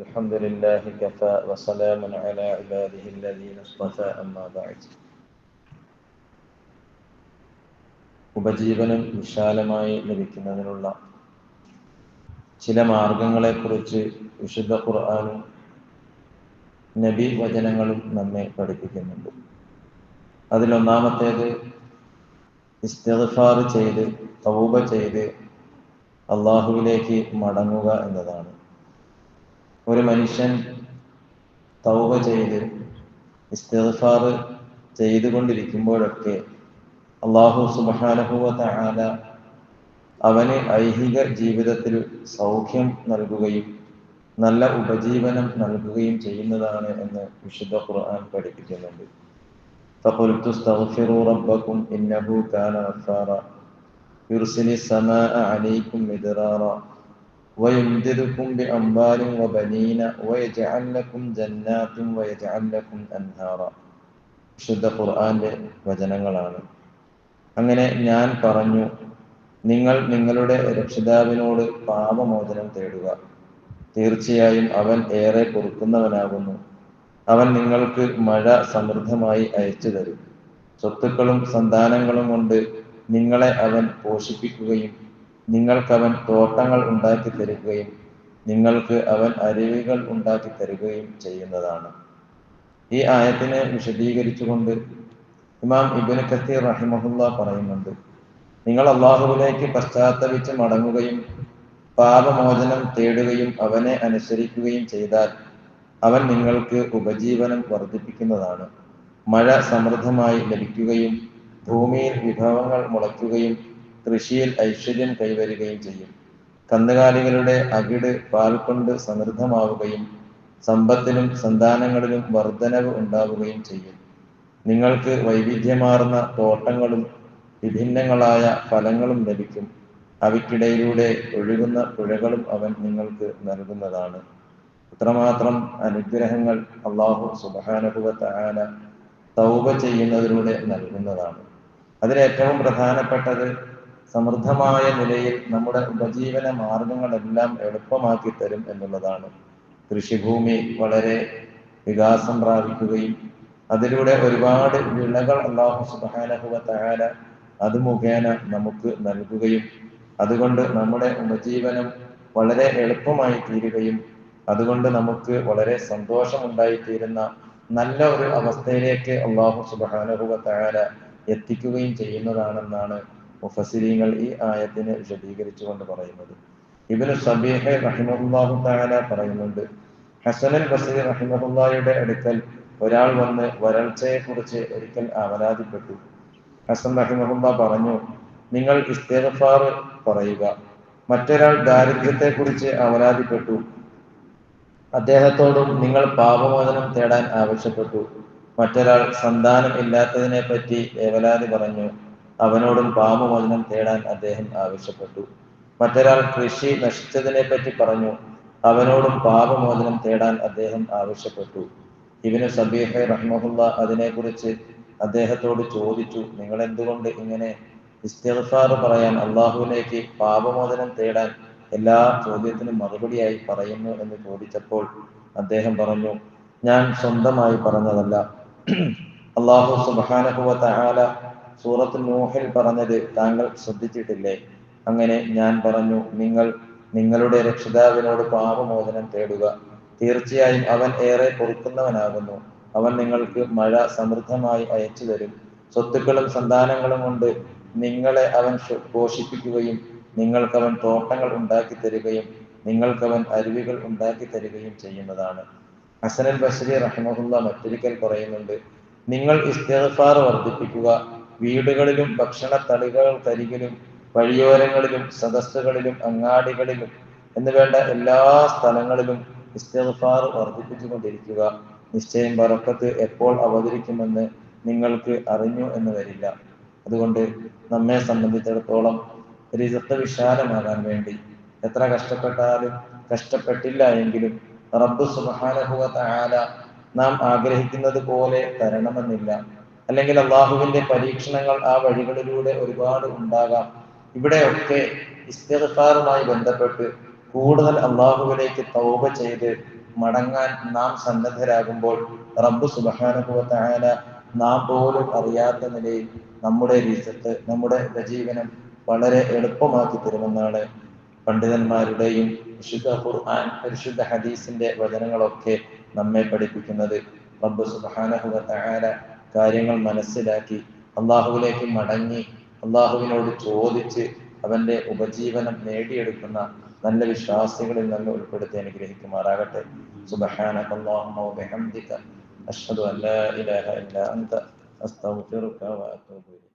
الحمد لله كفى وسلام على عباده الذين اصطفى أما بعد. ഉപജീവനം വിശാലമായി ലഭിക്കുന്നതിനുള്ള ചില മാർഗങ്ങളെക്കുറിച്ച് വിശുദ്ധ ഖുർആനും നബി വചനങ്ങളും നമ്മെ പഠിപ്പിക്കുന്നുണ്ട്. അതിലൊന്നാമത്തേത് ഇസ്തിഗ്ഫാർ ചെയ്ത് തൗബ ചെയ്ത് അള്ളാഹുവിലേക്ക് മടങ്ങുക എന്നതാണ്. ഒരു മനുഷ്യൻ തൗബ ചെയ്ത് ഇസ്തിഗ്ഫാർ ചെയ്തുകൊണ്ടിരിക്കുമ്പോഴൊക്കെ അല്ലാഹു സുബ്ഹാനഹു വ തആല അവന് ഐഹിക ജീവിതത്തിൽ സൗഖ്യം നൽകുകയും നല്ല ഉപജീവനം നൽകുകയും ചെയ്യുന്നതാണ് എന്ന് വിശുദ്ധ ഖുർആൻ പഠിപ്പിക്കുന്നുണ്ട്. ഫഖുൽതു ഇസ്തഗ്ഫിറൂ റബ്ബക്കും ഇന്നഹു കാന ഗഫാറാ യുർസിലിസ് സമാഅ അലൈക്കും മിദ്റാറാ വയുംദിദുക്കും ബിഅംവാലിൻ വബനീന വയജ്അൽ ലക്കും ജന്നാത്തിൻ വയജ്അൽ ലക്കും അൻഹാറാ. വിശുദ്ധ ഖുർആന്റെ വചനങ്ങളാണ്. അങ്ങനെ ഞാൻ പറഞ്ഞു, നിങ്ങൾ നിങ്ങളുടെ രക്ഷിതാവിനോട് പാപമോചനം തേടുക. തീർച്ചയായും അവൻ ഏറെ പൊറുക്കുന്നവനാകുന്നു. അവൻ നിങ്ങൾക്ക് മഴ സമൃദ്ധമായി അയച്ചു തരും. സ്വത്തുക്കളും സന്താനങ്ങളും കൊണ്ട് നിങ്ങളെ അവൻ പോഷിപ്പിക്കുകയും നിങ്ങൾക്കവൻ തോട്ടങ്ങൾ ഉണ്ടാക്കി തരുകയും നിങ്ങൾക്ക് അവൻ അരുവികൾ ഉണ്ടാക്കി തരുകയും ചെയ്യുന്നതാണ്. ഈ ആയത്തിനെ വിശദീകരിച്ചുകൊണ്ട് ഇമാം ഇബ്നു കസീർ റഹിമഹുല്ലാ പറയുന്നുണ്ട്, നിങ്ങൾ അള്ളാഹുവിലേക്ക് പശ്ചാത്തപിച്ച് മടങ്ങുകയും പാപമോചനം തേടുകയും അവനെ അനുസരിക്കുകയും ചെയ്താൽ അവൻ നിങ്ങൾക്ക് ഉപജീവനം വർദ്ധിപ്പിക്കുന്നതാണ്. മഴ സമൃദ്ധമായി ലഭിക്കുകയും ഭൂമിയിൽ വിഭവങ്ങൾ മുളയ്ക്കുകയും കൃഷിയിൽ ഐശ്വര്യം കൈവരുകയും ചെയ്യും. കന്നുകാലികളുടെ അകിട് പാൽ കൊണ്ട് സമൃദ്ധമാവുകയും സമ്പത്തിലും സന്താനങ്ങളിലും വർധനവ് ഉണ്ടാവുകയും ചെയ്യും. നിങ്ങൾക്ക് വൈവിധ്യമാർന്ന തോട്ടങ്ങളും വിഭിന്നങ്ങളായ ഫലങ്ങളും ലഭിക്കും. അവയ്ക്കിടയിലൂടെ ഒഴുകുന്ന പുഴകളും അവൻ നിങ്ങൾക്ക് നൽകുന്നതാണ്. ഇത്രമാത്രം അനുഗ്രഹങ്ങൾ അല്ലാഹു സുബ്ഹാനഹു വ തആല തൗബ ചെയ്യുന്നതിലൂടെ നൽകുന്നതാണ്. അതിലേറ്റവും പ്രധാനപ്പെട്ടത് സമൃദ്ധമായ നിലയിൽ നമ്മുടെ ഉപജീവന മാർഗങ്ങളെല്ലാം എളുപ്പമാക്കി തരും എന്നുള്ളതാണ്. കൃഷിഭൂമി വളരെ വികാസം പ്രാപിക്കുകയും അതിലൂടെ ഒരുപാട് വിളകൾ അല്ലാഹു സുബ്ഹാനഹു വ തആല അത് മുഖേന നമുക്ക് നൽകുകയും അതുകൊണ്ട് നമ്മുടെ ഉപജീവനം വളരെ എളുപ്പമായി തീരുകയും അതുകൊണ്ട് നമുക്ക് വളരെ സന്തോഷമുണ്ടായിത്തീരുന്ന നല്ല ഒരു അവസ്ഥയിലേക്ക് അല്ലാഹു സുബ്ഹാനഹു വ തആല എത്തിക്കുകയും ചെയ്യുന്നതാണെന്നാണ് മുഫസ്സിരീങ്ങൾ ഈ ആയത്തിനെ വിശദീകരിച്ചുകൊണ്ട് പറയുന്നത്. ഇബ്നു സബീഹ് റഹിമഹുല്ലാഹു തആല പറയുന്നുണ്ട്, ഹസനുൽ ബസ്രി റഹിമഹുല്ലാഹയുടെ അടുക്കൽ ഒരാൾ വന്ന് വരൾച്ചയെക്കുറിച്ച് ഒരിക്കൽ ആവലാതിപ്പെട്ടു. ഹസൻ റഹിമഹുല്ലാ പറഞ്ഞു, നിങ്ങൾ ഇസ്തിഗ്ഫാർ പറയുക. മറ്റൊരാൾ ദാരിദ്ര്യത്തെക്കുറിച്ച് ആവലാതിപ്പെട്ടു. അദ്ദേഹത്തോടും നിങ്ങൾ പാപമോചനം തേടാൻ ആവശ്യപ്പെട്ടു. മറ്റൊരാൾ സന്താനം ഇല്ലാത്തതിനെ പറ്റി വേവലാതി പറഞ്ഞു. അവനോടും പാപമോചനം തേടാൻ അദ്ദേഹം ആവശ്യപ്പെട്ടു. മറ്റൊരാൾ കൃഷി നശിച്ചതിനെ പറ്റി പറഞ്ഞു. അവനോടും പാപമോചനം തേടാൻ അദ്ദേഹം ആവശ്യപ്പെട്ടു. ഇബ്നു സബീഹ് റഹിമഹുല്ലാ അതിനെക്കുറിച്ച് അദ്ദേഹത്തോട് ചോദിച്ചു, നിങ്ങൾ എന്തുകൊണ്ട് ഇങ്ങനെ ഇസ്തിഗ്ഫാർ പറയാൻ, അള്ളാഹുവിലേക്ക് പാപമോചനം തേടാൻ എല്ലാ ചോദ്യത്തിനും മറുപടിയായി പറയുന്നു എന്ന് ചോദിച്ചപ്പോൾ അദ്ദേഹം പറഞ്ഞു, ഞാൻ സ്വന്തമായി പറഞ്ഞതല്ല. അല്ലാഹു സുബ്ഹാനഹു വ തആല സൂറത്തുൽ നൂഹിൽ പറഞ്ഞത് താങ്കൾ ശ്രദ്ധിച്ചിട്ടില്ലേ? അങ്ങനെ ഞാൻ പറഞ്ഞു, നിങ്ങൾ നിങ്ങളുടെ രക്ഷിതാവിനോട് പാപമോചനം തേടുക. തീർച്ചയായും അവൻ ഏറെ പൊറുക്കുന്നവനാകുന്നു. അവൻ നിങ്ങൾക്ക് മഴ സമൃദ്ധമായി അയച്ചു തരും. സ്വത്തുക്കളും സന്താനങ്ങളും കൊണ്ട് നിങ്ങളെ അവൻ പോഷിപ്പിക്കുകയും നിങ്ങൾക്കവൻ തോട്ടങ്ങൾ ഉണ്ടാക്കി തരികയും നിങ്ങൾക്കവൻ അരുവികൾ ഉണ്ടാക്കി തരികയും ചെയ്യുന്നതാണ്. ഹസനുൽ ബസ്രി റഹിമഹുല്ലാ മറ്റൊരിക്കൽ പറയുന്നുണ്ട്, നിങ്ങൾ ഇസ്തിഗ്ഫാർ വർദ്ധിപ്പിക്കുക. വീടുകളിലും ഭക്ഷണത്തളികൾക്കരികിലും വഴിയോരങ്ങളിലും സദസ്സുകളിലും അങ്ങാടികളിലും എന്ന് വേണ്ട എല്ലാ സ്ഥലങ്ങളിലും ഇസ്തിഗ്ഫാർ വർദ്ധിപ്പിച്ചു കൊണ്ടിരിക്കുക. നിശ്ചയം ബറക്കത്ത് എപ്പോൾ അവതരിക്കുമെന്ന് നിങ്ങൾക്ക് അറിഞ്ഞു എന്ന് വരില്ല. അതുകൊണ്ട് നമ്മെ സംബന്ധിച്ചിടത്തോളം റിസ്ഖ് വിശാലമാകാൻ വേണ്ടി എത്ര കഷ്ടപ്പെട്ടാലും കഷ്ടപ്പെട്ടില്ല എങ്കിലും റബ്ബ് സുബ്ഹാനഹു വ തആല നാം ആഗ്രഹിക്കുന്നത് പോലെ തരണമെന്നില്ല. അല്ലെങ്കിൽ അള്ളാഹുവിന്റെ പരീക്ഷണങ്ങൾ ആ വഴികളിലൂടെ ഒരുപാട് ഉണ്ടാകാം. ഇവിടെയൊക്കെ ഇസ്തിഗ്ഫാറുമായി ബന്ധപ്പെട്ട് കൂടുതൽ അള്ളാഹുവിലേക്ക് തൗബ ചെയ്ത് മടങ്ങാൻ നാം സന്നദ്ധരാകുമ്പോൾ റബ്ബ് സുബ്ഹാനഹു വ തആല നാം പോലും അറിയാത്ത നിലയിൽ നമ്മുടെ റിസ്ഖ്, നമ്മുടെ ഉപജീവനം വളരെ എളുപ്പമാക്കി തരുമെന്നാണ് പണ്ഡിതന്മാരുടെയും വിശുദ്ധ ഖുർആൻ, പരിശുദ്ധ ഹദീസിന്റെ വചനങ്ങളൊക്കെ നമ്മെ പഠിപ്പിക്കുന്നത്. റബ്ബ് സുബ്ഹാനഹു വ തആല കാര്യങ്ങൾ മനസ്സിലാക്കി അള്ളാഹുവിലേക്ക് മടങ്ങി അള്ളാഹുവിനോട് ചോദിച്ച് അവന്റെ ഉപജീവനം നേടിയെടുക്കുന്ന നല്ല വിശ്വാസികളിൽ നമ്മെ ഉൾപ്പെടുത്തി അനുഗ്രഹിക്കുമാറാകട്ടെ. സുബ്ഹാനക അല്ലാഹുമ്മ വ ബിഹംദിക അഷ്ഹദു അൻ ലാ ഇലാഹ ഇല്ലാ അൻത അസ്തഗ്ഫിറുക വ അത്തൂബു ഇലൈക്.